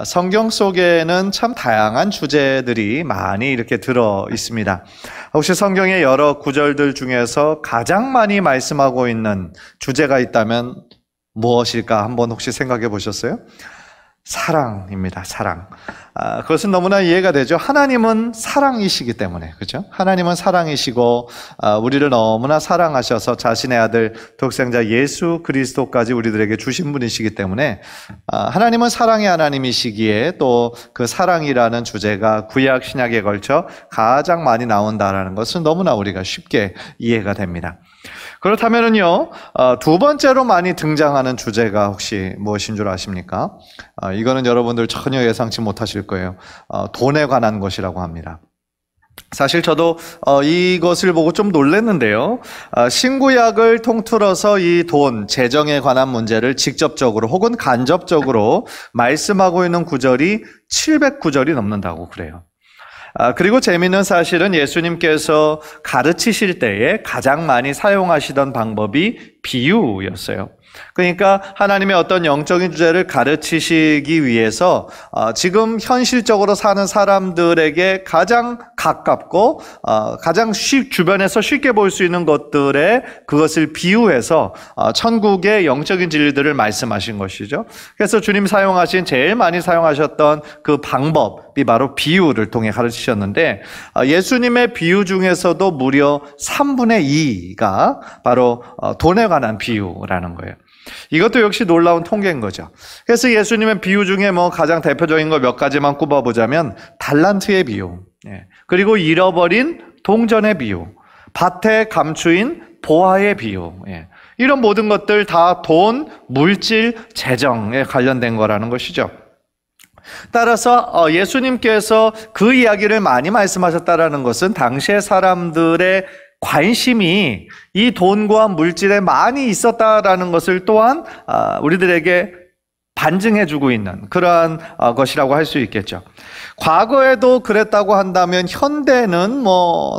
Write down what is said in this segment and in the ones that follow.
성경 속에는 참 다양한 주제들이 많이 이렇게 들어 있습니다. 혹시 성경의 여러 구절들 중에서 가장 많이 말씀하고 있는 주제가 있다면 무엇일까 한번 혹시 생각해 보셨어요? 사랑입니다. 사랑. 그것은 너무나 이해가 되죠. 하나님은 사랑이시기 때문에, 그렇죠? 하나님은 사랑이시고 우리를 너무나 사랑하셔서 자신의 아들 독생자 예수 그리스도까지 우리들에게 주신 분이시기 때문에 하나님은 사랑의 하나님이시기에 또 그 사랑이라는 주제가 구약 신약에 걸쳐 가장 많이 나온다라는 것은 너무나 우리가 쉽게 이해가 됩니다. 그렇다면은요, 두 번째로 많이 등장하는 주제가 혹시 무엇인 줄 아십니까? 이거는 여러분들 전혀 예상치 못하실 거예요. 돈에 관한 것이라고 합니다. 사실 저도 이것을 보고 좀 놀랐는데요. 신구약을 통틀어서 이 돈, 재정에 관한 문제를 직접적으로 혹은 간접적으로 말씀하고 있는 구절이 700구절이 넘는다고 그래요. 그리고 재미있는 사실은 예수님께서 가르치실 때에 가장 많이 사용하시던 방법이 비유였어요. 그러니까 하나님의 어떤 영적인 주제를 가르치시기 위해서 지금 현실적으로 사는 사람들에게 가장 가깝고 가장 주변에서 쉽게 볼 수 있는 것들에 그것을 비유해서 천국의 영적인 진리들을 말씀하신 것이죠. 그래서 주님 사용하신 제일 많이 사용하셨던 그 방법이 바로 비유를 통해 가르치셨는데 예수님의 비유 중에서도 무려 3분의 2가 바로 돈에 관한 비유라는 거예요. 이것도 역시 놀라운 통계인 거죠. 그래서 예수님의 비유 중에 가장 대표적인 거 몇 가지만 꼽아보자면 달란트의 비유, 그리고 잃어버린 동전의 비유, 밭에 감추인 보화의 비유, 이런 모든 것들 다 돈, 물질, 재정에 관련된 거라는 것이죠. 따라서 예수님께서 그 이야기를 많이 말씀하셨다라는 것은 당시의 사람들의 관심이 이 돈과 물질에 많이 있었다라는 것을 또한 우리들에게 반증해주고 있는 그러한 것이라고 할 수 있겠죠. 과거에도 그랬다고 한다면 현대는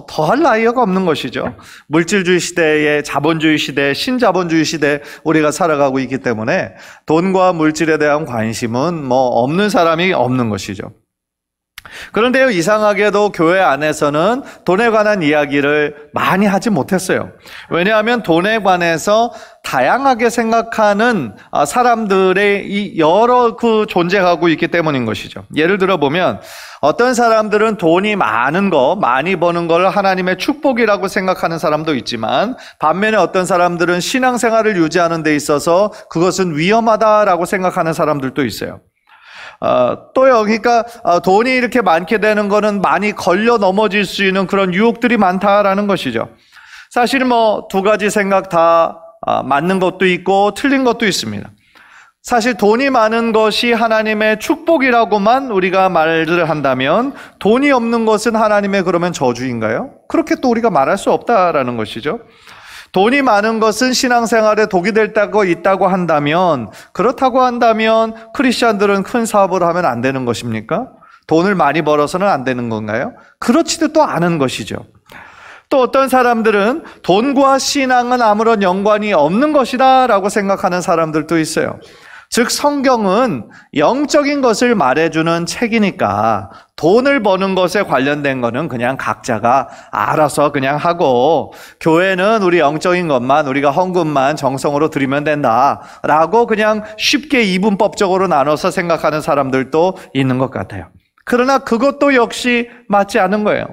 더할 나위가 없는 것이죠. 물질주의 시대에 자본주의 시대, 신자본주의 시대에 우리가 살아가고 있기 때문에 돈과 물질에 대한 관심은 없는 사람이 없는 것이죠. 그런데요, 이상하게도 교회 안에서는 돈에 관한 이야기를 많이 하지 못했어요. 왜냐하면 돈에 관해서 다양하게 생각하는 사람들의 이 여러 존재하고 있기 때문인 것이죠. 예를 들어 보면 어떤 사람들은 돈이 많은 거, 많이 버는 걸 하나님의 축복이라고 생각하는 사람도 있지만 반면에 어떤 사람들은 신앙생활을 유지하는 데 있어서 그것은 위험하다라고 생각하는 사람들도 있어요. 또요, 그러니까 돈이 이렇게 많게 되는 거는 많이 걸려 넘어질 수 있는 그런 유혹들이 많다라는 것이죠. 사실 두 가지 생각 다 맞는 것도 있고 틀린 것도 있습니다. 사실 돈이 많은 것이 하나님의 축복이라고만 우리가 말을 한다면 돈이 없는 것은 하나님의 그러면 저주인가요? 그렇게 또 우리가 말할 수 없다라는 것이죠. 돈이 많은 것은 신앙생활에 독이 될 때가 있다고 한다면, 그렇다고 한다면 크리스찬들은 큰 사업을 하면 안 되는 것입니까? 돈을 많이 벌어서는 안 되는 건가요? 그렇지도 또 않은 것이죠. 또 어떤 사람들은 돈과 신앙은 아무런 연관이 없는 것이다 라고 생각하는 사람들도 있어요. 즉 성경은 영적인 것을 말해주는 책이니까 돈을 버는 것에 관련된 거는 그냥 각자가 알아서 그냥 하고 교회는 우리 영적인 것만 우리가 헌금만 정성으로 드리면 된다라고 그냥 쉽게 이분법적으로 나눠서 생각하는 사람들도 있는 것 같아요. 그러나 그것도 역시 맞지 않은 거예요.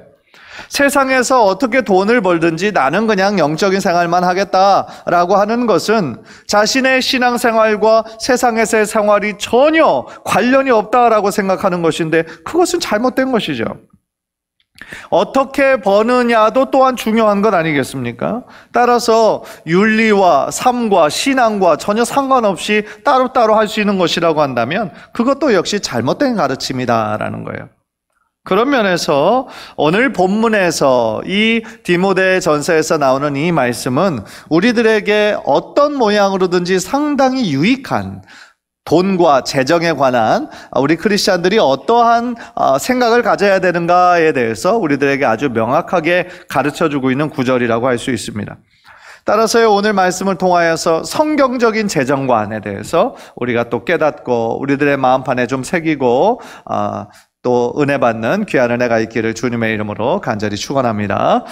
세상에서 어떻게 돈을 벌든지 나는 그냥 영적인 생활만 하겠다라고 하는 것은 자신의 신앙생활과 세상에서의 생활이 전혀 관련이 없다라고 생각하는 것인데 그것은 잘못된 것이죠. 어떻게 버느냐도 또한 중요한 것 아니겠습니까? 따라서 윤리와 삶과 신앙과 전혀 상관없이 따로따로 할 수 있는 것이라고 한다면 그것도 역시 잘못된 가르침이다라는 거예요. 그런 면에서 오늘 본문에서 이 디모데 전서에서 나오는 이 말씀은 우리들에게 어떤 모양으로든지 상당히 유익한 돈과 재정에 관한 우리 크리스찬들이 어떠한 생각을 가져야 되는가에 대해서 우리들에게 아주 명확하게 가르쳐주고 있는 구절이라고 할 수 있습니다. 따라서 오늘 말씀을 통하여서 성경적인 재정관에 대해서 우리가 또 깨닫고 우리들의 마음판에 좀 새기고 또 은혜 받는 귀한 은혜가 있기를 주님의 이름으로 간절히 축원합니다.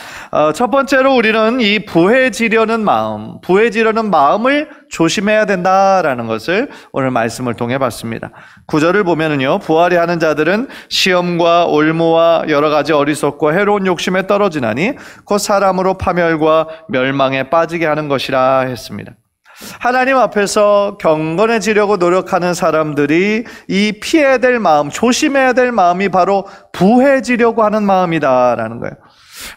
첫 번째로 우리는 이 부해지려는 마음을 조심해야 된다라는 것을 오늘 말씀을 통해 봤습니다. 9절을 보면은요, 부활이 하는 자들은 시험과 올무와 여러 가지 어리석고 해로운 욕심에 떨어지나니 곧 사람으로 파멸과 멸망에 빠지게 하는 것이라 했습니다. 하나님 앞에서 경건해지려고 노력하는 사람들이 이 피해야 될 마음, 조심해야 될 마음이 바로 부해지려고 하는 마음이다라는 거예요.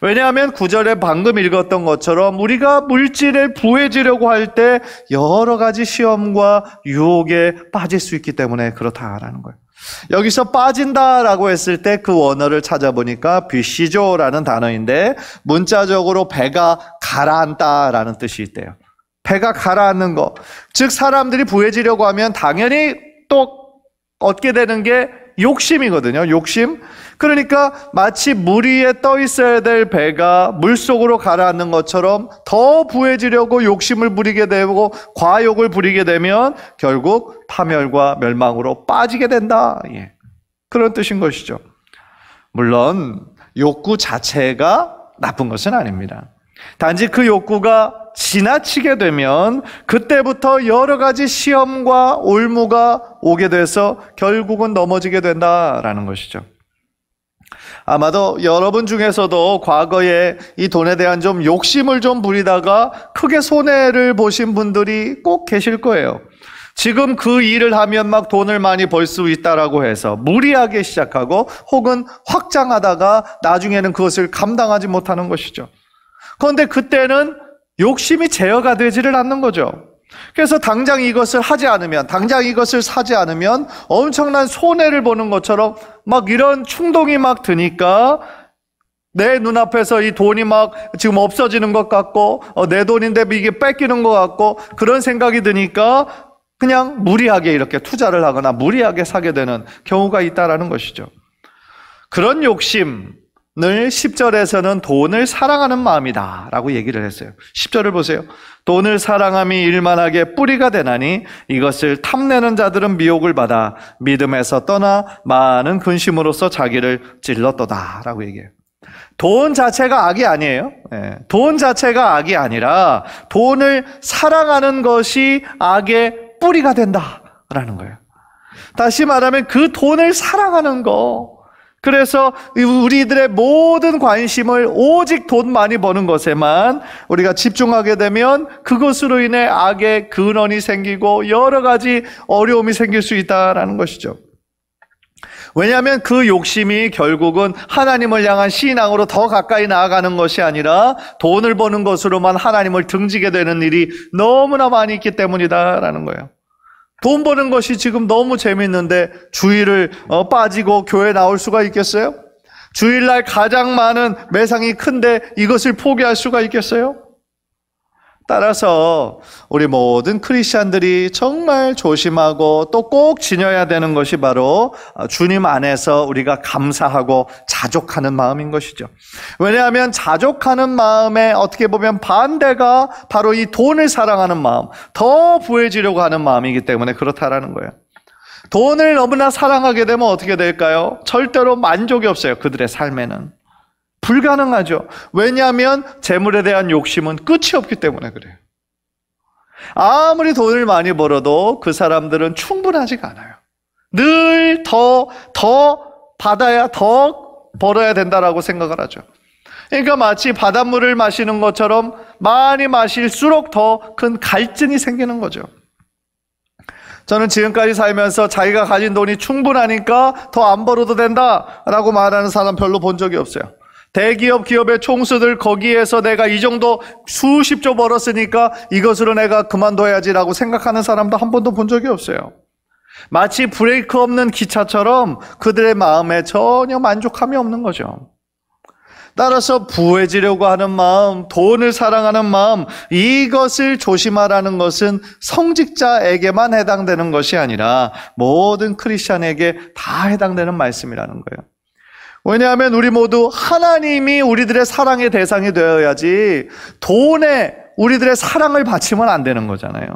왜냐하면 9절에 방금 읽었던 것처럼 우리가 물질에 부해지려고 할 때 여러 가지 시험과 유혹에 빠질 수 있기 때문에 그렇다라는 거예요. 여기서 빠진다라고 했을 때 그 원어를 찾아보니까 비시조라는 단어인데 문자적으로 배가 가라앉다라는 뜻이 있대요. 배가 가라앉는 거. 즉 사람들이 부해지려고 하면 당연히 또 얻게 되는 게 욕심이거든요. 욕심. 그러니까 마치 물 위에 떠 있어야 될 배가 물속으로 가라앉는 것처럼 더 부해지려고 욕심을 부리게 되고 과욕을 부리게 되면 결국 파멸과 멸망으로 빠지게 된다. 예. 그런 뜻인 것이죠. 물론 욕구 자체가 나쁜 것은 아닙니다. 단지 그 욕구가 지나치게 되면 그때부터 여러 가지 시험과 올무가 오게 돼서 결국은 넘어지게 된다라는 것이죠. 아마도 여러분 중에서도 과거에 이 돈에 대한 좀 욕심을 좀 부리다가 크게 손해를 보신 분들이 꼭 계실 거예요. 지금 그 일을 하면 막 돈을 많이 벌 수 있다라고 해서 무리하게 시작하고 혹은 확장하다가 나중에는 그것을 감당하지 못하는 것이죠. 그런데 그때는 욕심이 제어가 되지를 않는 거죠. 그래서 당장 이것을 하지 않으면, 당장 이것을 사지 않으면 엄청난 손해를 보는 것처럼 막 이런 충동이 막 드니까 내 눈앞에서 이 돈이 막 지금 없어지는 것 같고 내 돈인데 이게 뺏기는 것 같고 그런 생각이 드니까 그냥 무리하게 이렇게 투자를 하거나 무리하게 사게 되는 경우가 있다라는 것이죠. 그런 욕심 늘 10절에서는 돈을 사랑하는 마음이다 라고 얘기를 했어요. 10절을 보세요. 돈을 사랑함이 일만하게 뿌리가 되나니 이것을 탐내는 자들은 미혹을 받아 믿음에서 떠나 많은 근심으로써 자기를 찔렀도다 라고 얘기해요. 돈 자체가 악이 아니에요. 돈 자체가 악이 아니라 돈을 사랑하는 것이 악의 뿌리가 된다라는 거예요. 다시 말하면 그 돈을 사랑하는 거, 그래서 우리들의 모든 관심을 오직 돈 많이 버는 것에만 우리가 집중하게 되면 그것으로 인해 악의 근원이 생기고 여러 가지 어려움이 생길 수 있다라는 것이죠. 왜냐하면 그 욕심이 결국은 하나님을 향한 신앙으로 더 가까이 나아가는 것이 아니라 돈을 버는 것으로만 하나님을 등지게 되는 일이 너무나 많이 있기 때문이다라는 거예요. 돈 버는 것이 지금 너무 재밌는데 주일을 빠지고 교회 나올 수가 있겠어요? 주일날 가장 많은 매상이 큰데 이것을 포기할 수가 있겠어요? 따라서 우리 모든 크리스찬들이 정말 조심하고 또 꼭 지녀야 되는 것이 바로 주님 안에서 우리가 감사하고 자족하는 마음인 것이죠. 왜냐하면 자족하는 마음에 어떻게 보면 반대가 바로 이 돈을 사랑하는 마음, 더 부해지려고 하는 마음이기 때문에 그렇다라는 거예요. 돈을 너무나 사랑하게 되면 어떻게 될까요? 절대로 만족이 없어요. 그들의 삶에는. 불가능하죠. 왜냐하면 재물에 대한 욕심은 끝이 없기 때문에 그래요. 아무리 돈을 많이 벌어도 그 사람들은 충분하지가 않아요. 늘 더 받아야 더 벌어야 된다라고 생각을 하죠. 그러니까 마치 바닷물을 마시는 것처럼 많이 마실수록 더 큰 갈증이 생기는 거죠. 저는 지금까지 살면서 자기가 가진 돈이 충분하니까 더 안 벌어도 된다라고 말하는 사람 별로 본 적이 없어요. 대기업, 기업의 총수들 거기에서 내가 이 정도 수십조 벌었으니까 이것으로 내가 그만둬야지라고 생각하는 사람도 한 번도 본 적이 없어요. 마치 브레이크 없는 기차처럼 그들의 마음에 전혀 만족함이 없는 거죠. 따라서 부해지려고 하는 마음, 돈을 사랑하는 마음, 이것을 조심하라는 것은 성직자에게만 해당되는 것이 아니라 모든 크리스찬에게 다 해당되는 말씀이라는 거예요. 왜냐하면 우리 모두 하나님이 우리들의 사랑의 대상이 되어야지 돈에 우리들의 사랑을 바치면 안 되는 거잖아요.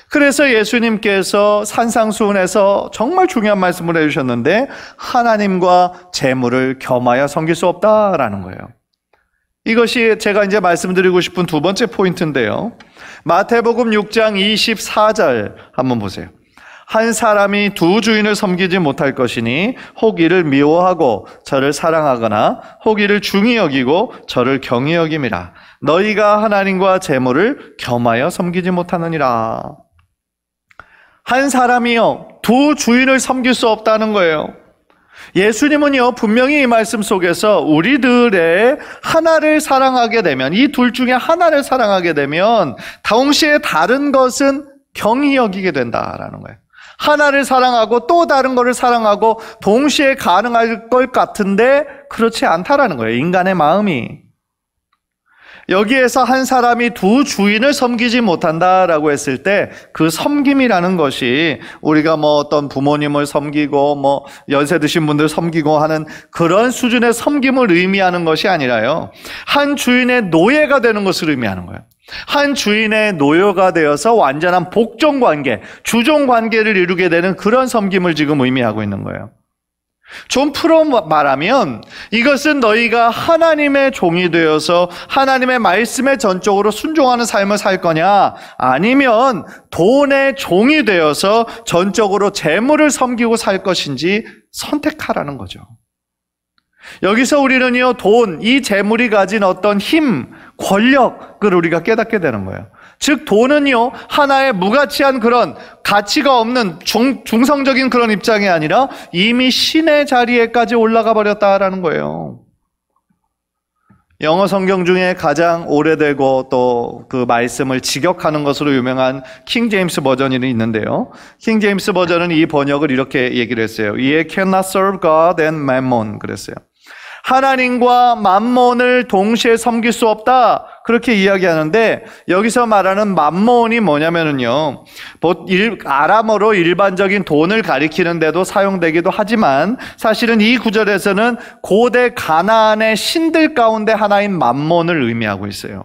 그래서 예수님께서 산상수훈에서 정말 중요한 말씀을 해주셨는데 하나님과 재물을 겸하여 섬길 수 없다라는 거예요. 이것이 제가 이제 말씀드리고 싶은 두 번째 포인트인데요. 마태복음 6장 24절 한번 보세요. 한 사람이 두 주인을 섬기지 못할 것이니 혹 이를 미워하고 저를 사랑하거나 혹 이를 중히 여기고 저를 경히 여김이라. 너희가 하나님과 재물을 겸하여 섬기지 못하느니라. 한 사람이요, 두 주인을 섬길 수 없다는 거예요. 예수님은요, 분명히 이 말씀 속에서 우리들의 하나를 사랑하게 되면, 이 둘 중에 하나를 사랑하게 되면 동시에 다른 것은 경히 여기게 된다라는 거예요. 하나를 사랑하고 또 다른 것을 사랑하고 동시에 가능할 것 같은데 그렇지 않다라는 거예요. 인간의 마음이. 여기에서 한 사람이 두 주인을 섬기지 못한다라고 했을 때 그 섬김이라는 것이 우리가 뭐 어떤 부모님을 섬기고 뭐 연세 드신 분들 섬기고 하는 그런 수준의 섬김을 의미하는 것이 아니라요, 한 주인의 노예가 되는 것을 의미하는 거예요. 한 주인의 노예가 되어서 완전한 복종관계, 주종관계를 이루게 되는 그런 섬김을 지금 의미하고 있는 거예요. 좀 풀어 말하면 이것은 너희가 하나님의 종이 되어서 하나님의 말씀에 전적으로 순종하는 삶을 살 거냐, 아니면 돈의 종이 되어서 전적으로 재물을 섬기고 살 것인지 선택하라는 거죠. 여기서 우리는요, 돈, 이 재물이 가진 어떤 힘, 권력을 우리가 깨닫게 되는 거예요. 즉 돈은요, 하나의 무가치한 그런 가치가 없는 중성적인 그런 입장이 아니라 이미 신의 자리에까지 올라가 버렸다라는 거예요. 영어 성경 중에 가장 오래되고 또 그 말씀을 직역하는 것으로 유명한 킹 제임스 버전이 있는데요, 킹 제임스 버전은 이 번역을 이렇게 얘기를 했어요. Ye cannot serve God and mammon 그랬어요. 하나님과 맘몬을 동시에 섬길 수 없다, 그렇게 이야기하는데, 여기서 말하는 맘몬이 뭐냐면은요, 아람어로 일반적인 돈을 가리키는 데도 사용되기도 하지만 사실은 이 구절에서는 고대 가나안의 신들 가운데 하나인 맘몬을 의미하고 있어요.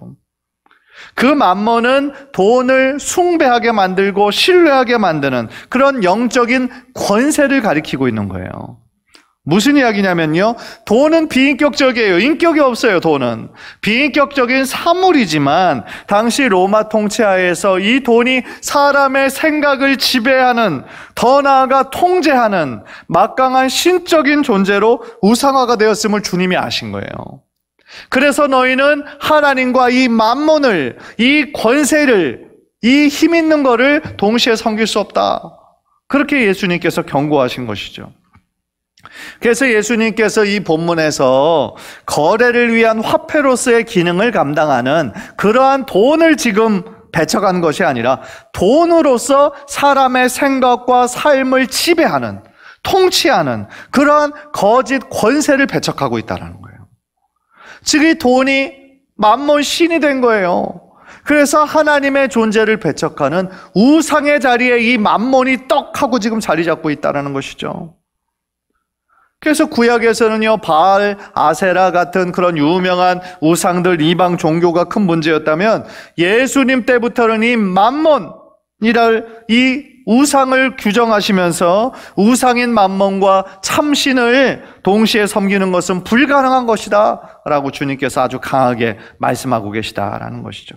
그 맘몬은 돈을 숭배하게 만들고 신뢰하게 만드는 그런 영적인 권세를 가리키고 있는 거예요. 무슨 이야기냐면요, 돈은 비인격적이에요. 인격이 없어요. 돈은 비인격적인 사물이지만 당시 로마 통치하에서 이 돈이 사람의 생각을 지배하는, 더 나아가 통제하는 막강한 신적인 존재로 우상화가 되었음을 주님이 아신 거예요. 그래서 너희는 하나님과 이 맘몬을, 이 권세를, 이 힘 있는 거를 동시에 섬길 수 없다, 그렇게 예수님께서 경고하신 것이죠. 그래서 예수님께서 이 본문에서 거래를 위한 화폐로서의 기능을 감당하는 그러한 돈을 지금 배척한 것이 아니라 돈으로서 사람의 생각과 삶을 지배하는, 통치하는 그러한 거짓 권세를 배척하고 있다는 거예요. 즉 이 돈이 맘몬 신이 된 거예요. 그래서 하나님의 존재를 배척하는 우상의 자리에 이 맘몬이 떡하고 지금 자리 잡고 있다는 것이죠. 그래서 구약에서는요, 바알, 아세라 같은 그런 유명한 우상들, 이방 종교가 큰 문제였다면 예수님 때부터는 이 맘몬이랄 이 우상을 규정하시면서 우상인 맘몬과 참신을 동시에 섬기는 것은 불가능한 것이다 라고 주님께서 아주 강하게 말씀하고 계시다라는 것이죠.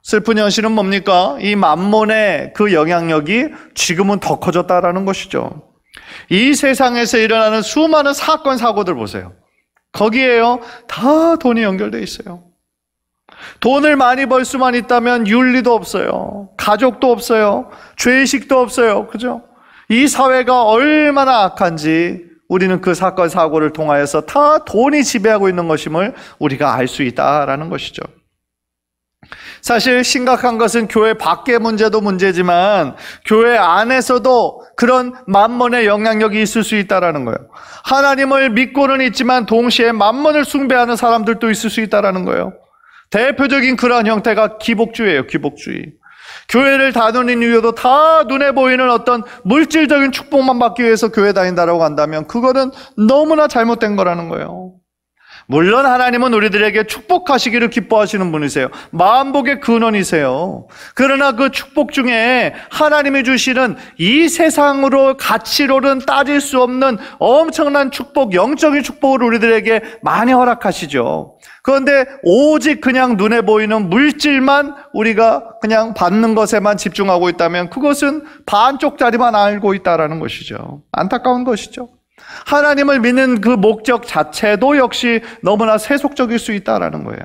슬픈 현실은 뭡니까? 이 맘몬의 그 영향력이 지금은 더 커졌다라는 것이죠. 이 세상에서 일어나는 수많은 사건, 사고들 보세요. 거기에요, 다 돈이 연결되어 있어요. 돈을 많이 벌 수만 있다면 윤리도 없어요. 가족도 없어요. 죄의식도 없어요. 그죠? 이 사회가 얼마나 악한지 우리는 그 사건, 사고를 통하여서 다 돈이 지배하고 있는 것임을 우리가 알 수 있다라는 것이죠. 사실 심각한 것은 교회 밖의 문제도 문제지만 교회 안에서도 그런 맘몬의 영향력이 있을 수 있다는 거예요. 하나님을 믿고는 있지만 동시에 맘몬을 숭배하는 사람들도 있을 수 있다는 거예요. 대표적인 그러한 형태가 기복주의예요. 기복주의. 교회를 다니는 이유도 다 눈에 보이는 어떤 물질적인 축복만 받기 위해서 교회 다닌다라고 한다면 그거는 너무나 잘못된 거라는 거예요. 물론 하나님은 우리들에게 축복하시기를 기뻐하시는 분이세요. 만복의 근원이세요. 그러나 그 축복 중에 하나님이 주시는 이 세상으로 가치로는 따질 수 없는 엄청난 축복, 영적인 축복을 우리들에게 많이 허락하시죠. 그런데 오직 그냥 눈에 보이는 물질만 우리가 그냥 받는 것에만 집중하고 있다면 그것은 반쪽짜리만 알고 있다는 것이죠. 안타까운 것이죠. 하나님을 믿는 그 목적 자체도 역시 너무나 세속적일 수 있다는 거예요.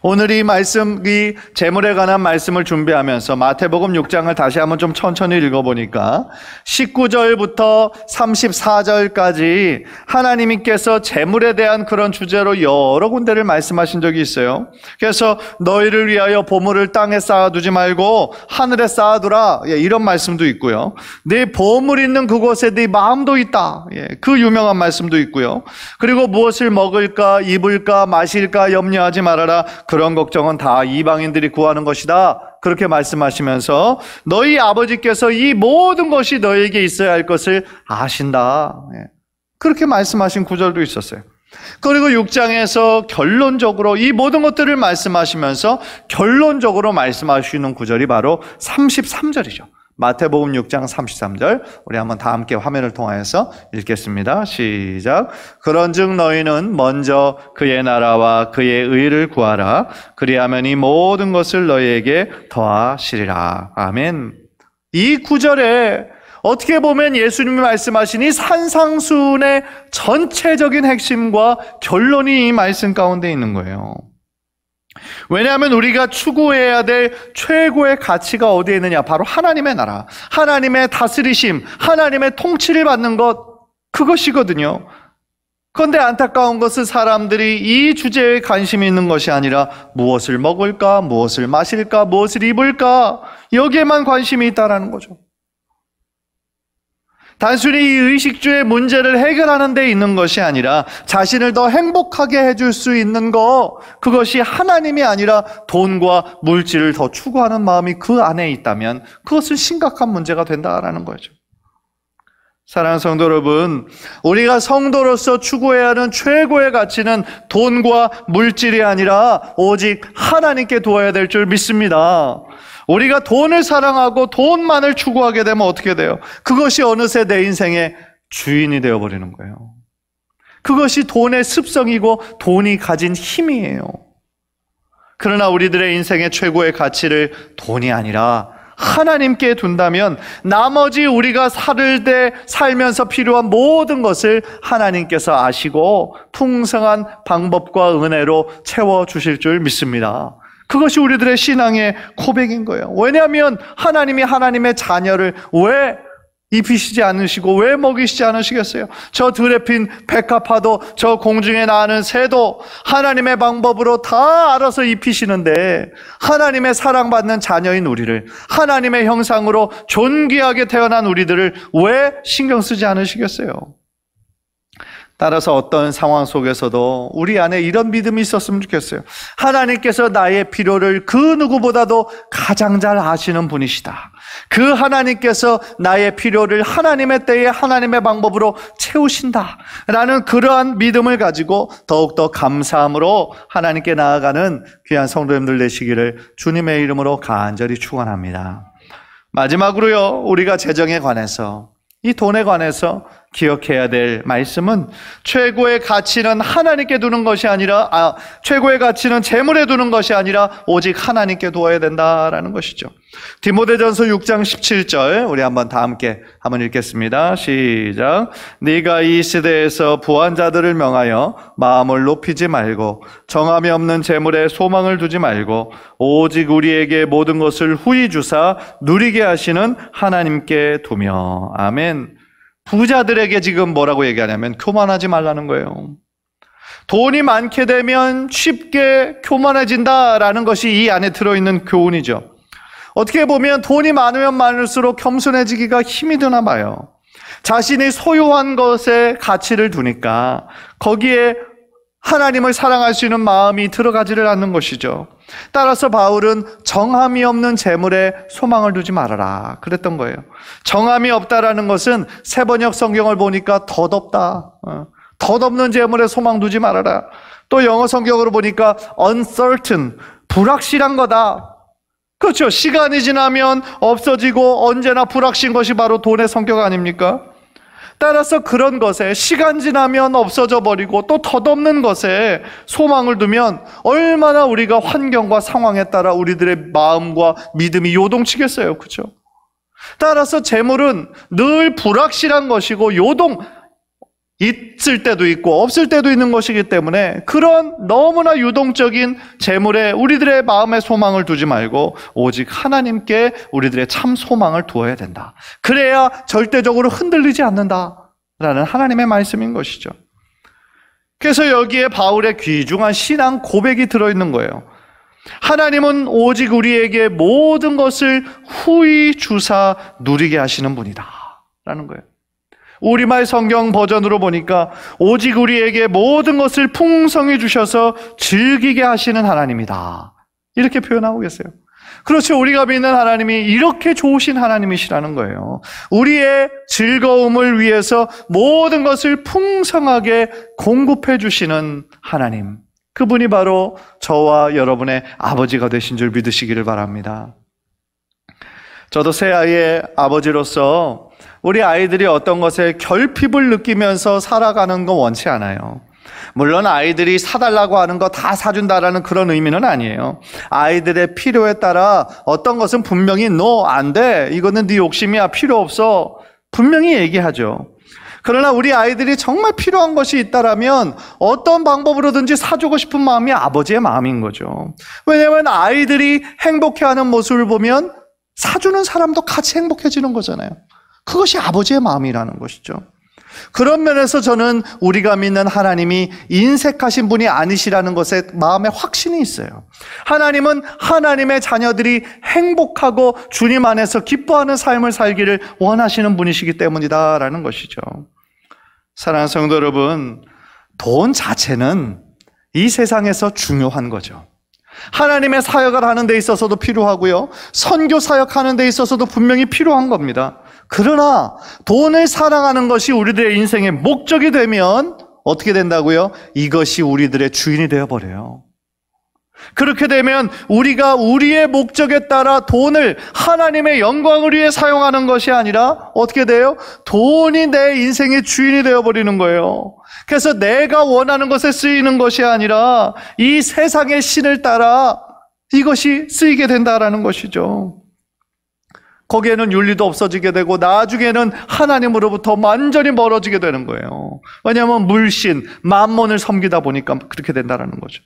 오늘 이 말씀이 재물에 관한 말씀을 준비하면서 마태복음 6장을 다시 한번 좀 천천히 읽어보니까 19절부터 34절까지 하나님께서 재물에 대한 그런 주제로 여러 군데를 말씀하신 적이 있어요. 그래서 너희를 위하여 보물을 땅에 쌓아두지 말고 하늘에 쌓아두라, 이런 말씀도 있고요. 네 보물 있는 그곳에 네 마음도 있다, 그 유명한 말씀도 있고요. 그리고 무엇을 먹을까 입을까 마실까 염려하지 말아라, 그런 걱정은 다 이방인들이 구하는 것이다, 그렇게 말씀하시면서 너희 아버지께서 이 모든 것이 너희에게 있어야 할 것을 아신다, 그렇게 말씀하신 구절도 있었어요. 그리고 6장에서 결론적으로 이 모든 것들을 말씀하시면서 결론적으로 말씀하시는 구절이 바로 33절이죠. 마태복음 6장 33절, 우리 한번 다 함께 화면을 통하여서 읽겠습니다. 시작. 그런즉 너희는 먼저 그의 나라와 그의 의를 구하라. 그리하면 이 모든 것을 너희에게 더하시리라. 아멘. 이 구절에 어떻게 보면 예수님이 말씀하신 이 산상수훈의 전체적인 핵심과 결론이 이 말씀 가운데 있는 거예요. 왜냐하면 우리가 추구해야 될 최고의 가치가 어디에 있느냐? 바로 하나님의 나라, 하나님의 다스리심, 하나님의 통치를 받는 것, 그것이거든요. 그런데 안타까운 것은 사람들이 이 주제에 관심이 있는 것이 아니라 무엇을 먹을까, 무엇을 마실까, 무엇을 입을까, 여기에만 관심이 있다는 거죠. 단순히 이 의식주의 문제를 해결하는 데 있는 것이 아니라 자신을 더 행복하게 해줄 수 있는 것, 그것이 하나님이 아니라 돈과 물질을 더 추구하는 마음이 그 안에 있다면 그것은 심각한 문제가 된다라는 거죠. 사랑하는 성도 여러분, 우리가 성도로서 추구해야 하는 최고의 가치는 돈과 물질이 아니라 오직 하나님께 두어야 될 줄 믿습니다. 우리가 돈을 사랑하고 돈만을 추구하게 되면 어떻게 돼요? 그것이 어느새 내 인생의 주인이 되어버리는 거예요. 그것이 돈의 습성이고 돈이 가진 힘이에요. 그러나 우리들의 인생의 최고의 가치를 돈이 아니라 하나님께 둔다면 나머지 우리가 살면서 필요한 모든 것을 하나님께서 아시고 풍성한 방법과 은혜로 채워주실 줄 믿습니다. 그것이 우리들의 신앙의 고백인 거예요. 왜냐하면 하나님이 하나님의 자녀를 왜 입히시지 않으시고 왜 먹이시지 않으시겠어요? 저 들에 핀 백합화도 저 공중에 나는 새도 하나님의 방법으로 다 알아서 입히시는데 하나님의 사랑받는 자녀인 우리를, 하나님의 형상으로 존귀하게 태어난 우리들을 왜 신경 쓰지 않으시겠어요? 따라서 어떤 상황 속에서도 우리 안에 이런 믿음이 있었으면 좋겠어요. 하나님께서 나의 필요를 그 누구보다도 가장 잘 아시는 분이시다. 그 하나님께서 나의 필요를 하나님의 때에 하나님의 방법으로 채우신다 라는 그러한 믿음을 가지고 더욱더 감사함으로 하나님께 나아가는 귀한 성도님들 되시기를 주님의 이름으로 간절히 축원합니다. 마지막으로요, 우리가 재정에 관해서, 이 돈에 관해서 기억해야 될 말씀은 최고의 가치는 하나님께 두는 것이 아니라 최고의 가치는 재물에 두는 것이 아니라 오직 하나님께 두어야 된다라는 것이죠. 디모데전서 6장 17절 우리 한번 다 함께 한번 읽겠습니다. 시작. 네가 이 시대에서 부한 자들을 명하여 마음을 높이지 말고 정함이 없는 재물에 소망을 두지 말고 오직 우리에게 모든 것을 후히 주사 누리게 하시는 하나님께 두며. 아멘. 부자들에게 지금 뭐라고 얘기하냐면 교만하지 말라는 거예요. 돈이 많게 되면 쉽게 교만해진다라는 것이 이 안에 들어있는 교훈이죠. 어떻게 보면 돈이 많으면 많을수록 겸손해지기가 힘이 드나 봐요. 자신이 소유한 것에 가치를 두니까 거기에 하나님을 사랑할 수 있는 마음이 들어가지를 않는 것이죠. 따라서 바울은 정함이 없는 재물에 소망을 두지 말아라 그랬던 거예요. 정함이 없다라는 것은 세번역 성경을 보니까 덧없다, 덧없는 재물에 소망 두지 말아라. 또 영어 성경으로 보니까 uncertain, 불확실한 거다. 그렇죠. 시간이 지나면 없어지고 언제나 불확실한 것이 바로 돈의 성격 아닙니까? 따라서 그런 것에 시간 지나면 없어져 버리고 또 덧없는 것에 소망을 두면 얼마나 우리가 환경과 상황에 따라 우리들의 마음과 믿음이 요동치겠어요. 그렇죠? 따라서 재물은 늘 불확실한 것이고 있을 때도 있고 없을 때도 있는 것이기 때문에 그런 너무나 유동적인 재물에 우리들의 마음의 소망을 두지 말고 오직 하나님께 우리들의 참 소망을 두어야 된다. 그래야 절대적으로 흔들리지 않는다라는 하나님의 말씀인 것이죠. 그래서 여기에 바울의 귀중한 신앙 고백이 들어있는 거예요. 하나님은 오직 우리에게 모든 것을 후히 주사 누리게 하시는 분이다 라는 거예요. 우리말 성경 버전으로 보니까 오직 우리에게 모든 것을 풍성히 주셔서 즐기게 하시는 하나님이다 이렇게 표현하고 계세요. 그렇죠. 우리가 믿는 하나님이 이렇게 좋으신 하나님이시라는 거예요. 우리의 즐거움을 위해서 모든 것을 풍성하게 공급해 주시는 하나님, 그분이 바로 저와 여러분의 아버지가 되신 줄 믿으시기를 바랍니다. 저도 새 아이의 아버지로서 우리 아이들이 어떤 것에 결핍을 느끼면서 살아가는 거 원치 않아요. 물론 아이들이 사달라고 하는 거 다 사준다라는 그런 의미는 아니에요. 아이들의 필요에 따라 어떤 것은 분명히 너 안 돼, 이거는 네 욕심이야, 필요 없어, 분명히 얘기하죠. 그러나 우리 아이들이 정말 필요한 것이 있다라면 어떤 방법으로든지 사주고 싶은 마음이 아버지의 마음인 거죠. 왜냐하면 아이들이 행복해하는 모습을 보면 사주는 사람도 같이 행복해지는 거잖아요. 그것이 아버지의 마음이라는 것이죠. 그런 면에서 저는 우리가 믿는 하나님이 인색하신 분이 아니시라는 것에 마음에 확신이 있어요. 하나님은 하나님의 자녀들이 행복하고 주님 안에서 기뻐하는 삶을 살기를 원하시는 분이시기 때문이다라는 것이죠. 사랑하는 성도 여러분, 돈 자체는 이 세상에서 중요한 거죠. 하나님의 사역을 하는 데 있어서도 필요하고요, 선교 사역하는 데 있어서도 분명히 필요한 겁니다. 그러나 돈을 사랑하는 것이 우리들의 인생의 목적이 되면 어떻게 된다고요? 이것이 우리들의 주인이 되어버려요. 그렇게 되면 우리가 우리의 목적에 따라 돈을 하나님의 영광을 위해 사용하는 것이 아니라 어떻게 돼요? 돈이 내 인생의 주인이 되어버리는 거예요. 그래서 내가 원하는 것에 쓰이는 것이 아니라 이 세상의 신을 따라 이것이 쓰이게 된다라는 것이죠. 거기에는 윤리도 없어지게 되고 나중에는 하나님으로부터 완전히 멀어지게 되는 거예요. 왜냐하면 물신, 만몬을 섬기다 보니까 그렇게 된다는 거죠.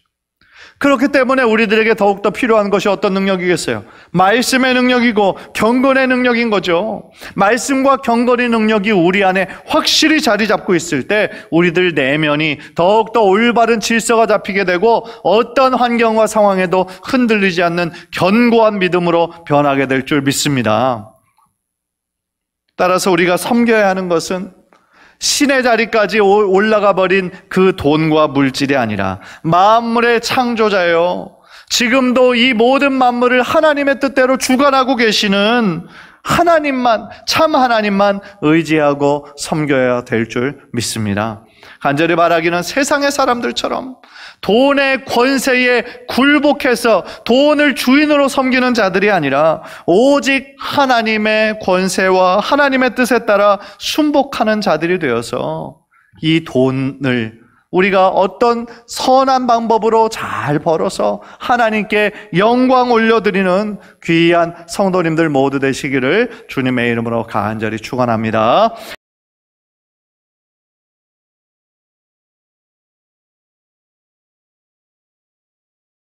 그렇기 때문에 우리들에게 더욱더 필요한 것이 어떤 능력이겠어요? 말씀의 능력이고 경건의 능력인 거죠. 말씀과 경건의 능력이 우리 안에 확실히 자리 잡고 있을 때 우리들 내면이 더욱더 올바른 질서가 잡히게 되고 어떤 환경과 상황에도 흔들리지 않는 견고한 믿음으로 변하게 될 줄 믿습니다. 따라서 우리가 섬겨야 하는 것은 신의 자리까지 올라가 버린 그 돈과 물질이 아니라 만물의 창조자요, 지금도 이 모든 만물을 하나님의 뜻대로 주관하고 계시는 하나님만, 참 하나님만 의지하고 섬겨야 될 줄 믿습니다. 간절히 바라기는 세상의 사람들처럼 돈의 권세에 굴복해서 돈을 주인으로 섬기는 자들이 아니라 오직 하나님의 권세와 하나님의 뜻에 따라 순복하는 자들이 되어서 이 돈을 우리가 어떤 선한 방법으로 잘 벌어서 하나님께 영광 올려드리는 귀한 성도님들 모두 되시기를 주님의 이름으로 간절히 축원합니다.